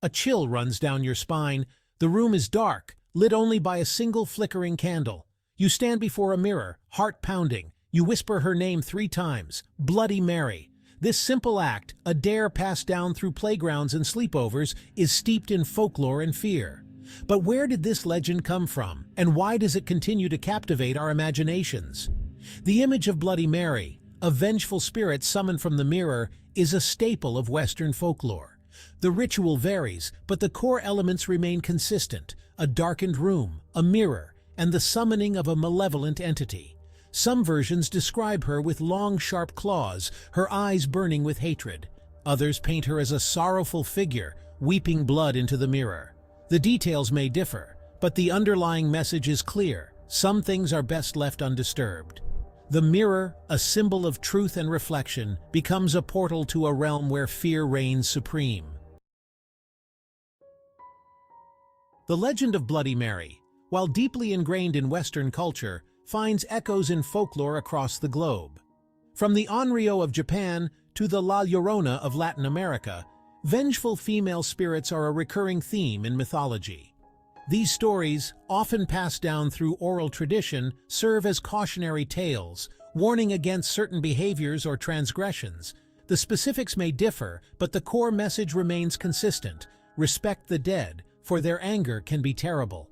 A chill runs down your spine. The room is dark, lit only by a single flickering candle. You stand before a mirror, heart pounding. You whisper her name 3 times, Bloody Mary. This simple act, a dare passed down through playgrounds and sleepovers, is steeped in folklore and fear. But where did this legend come from, and why does it continue to captivate our imaginations? The image of Bloody Mary, a vengeful spirit summoned from the mirror, is a staple of Western folklore. The ritual varies, but the core elements remain consistent: a darkened room, a mirror, and the summoning of a malevolent entity. Some versions describe her with long, sharp claws, her eyes burning with hatred. Others paint her as a sorrowful figure, weeping blood into the mirror. The details may differ, but the underlying message is clear: some things are best left undisturbed. The mirror, a symbol of truth and reflection, becomes a portal to a realm where fear reigns supreme. The legend of Bloody Mary, while deeply ingrained in Western culture, finds echoes in folklore across the globe. From the Onryo of Japan to the La Llorona of Latin America, vengeful female spirits are a recurring theme in mythology. These stories, often passed down through oral tradition, serve as cautionary tales, warning against certain behaviors or transgressions. The specifics may differ, but the core message remains consistent: respect the dead, for their anger can be terrible.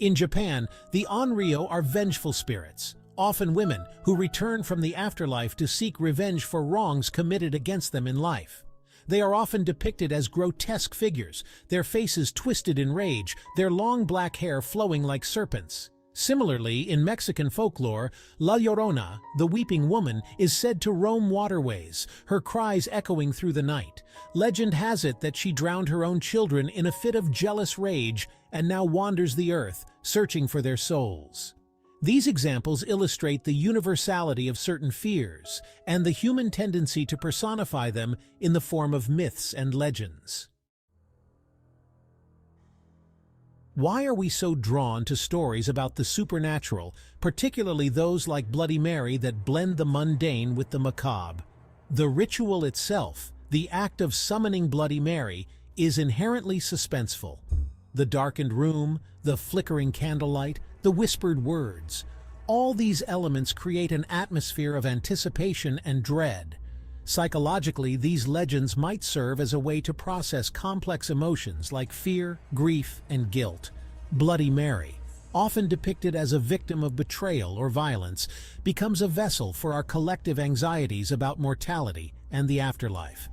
In Japan, the Onryo are vengeful spirits, often women, who return from the afterlife to seek revenge for wrongs committed against them in life. They are often depicted as grotesque figures, their faces twisted in rage, their long black hair flowing like serpents. Similarly, in Mexican folklore, La Llorona, the weeping woman, is said to roam waterways, her cries echoing through the night. Legend has it that she drowned her own children in a fit of jealous rage and now wanders the earth, searching for their souls. These examples illustrate the universality of certain fears and the human tendency to personify them in the form of myths and legends. Why are we so drawn to stories about the supernatural, particularly those like Bloody Mary that blend the mundane with the macabre? The ritual itself, the act of summoning Bloody Mary, is inherently suspenseful. The darkened room, the flickering candlelight, the whispered words, all these elements create an atmosphere of anticipation and dread. Psychologically, these legends might serve as a way to process complex emotions like fear, grief, and guilt. Bloody Mary, often depicted as a victim of betrayal or violence, becomes a vessel for our collective anxieties about mortality and the afterlife.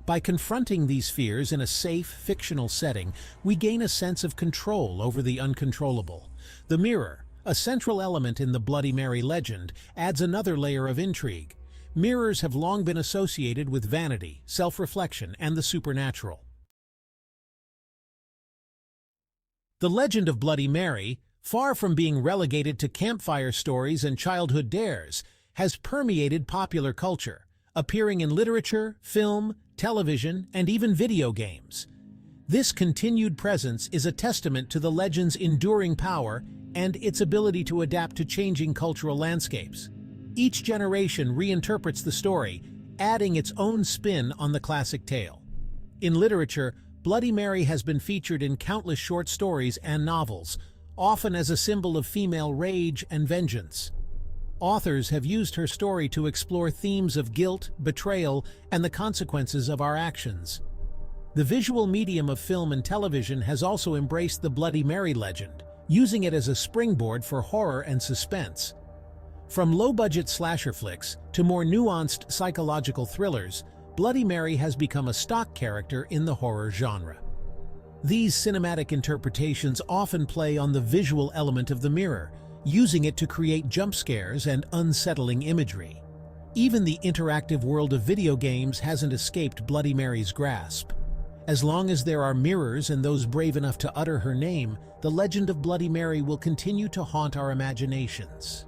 By confronting these fears in a safe, fictional setting, we gain a sense of control over the uncontrollable. The mirror, a central element in the Bloody Mary legend, adds another layer of intrigue. Mirrors have long been associated with vanity, self-reflection, and the supernatural. The legend of Bloody Mary, far from being relegated to campfire stories and childhood dares, has permeated popular culture, appearing in literature, film, television, and even video games. This continued presence is a testament to the legend's enduring power and its ability to adapt to changing cultural landscapes. Each generation reinterprets the story, adding its own spin on the classic tale. In literature, Bloody Mary has been featured in countless short stories and novels, often as a symbol of female rage and vengeance. Authors have used her story to explore themes of guilt, betrayal, and the consequences of our actions. The visual medium of film and television has also embraced the Bloody Mary legend, using it as a springboard for horror and suspense. From low-budget slasher flicks to more nuanced psychological thrillers, Bloody Mary has become a stock character in the horror genre. These cinematic interpretations often play on the visual element of the mirror, using it to create jump scares and unsettling imagery. Even the interactive world of video games hasn't escaped Bloody Mary's grasp. As long as there are mirrors and those brave enough to utter her name, the legend of Bloody Mary will continue to haunt our imaginations.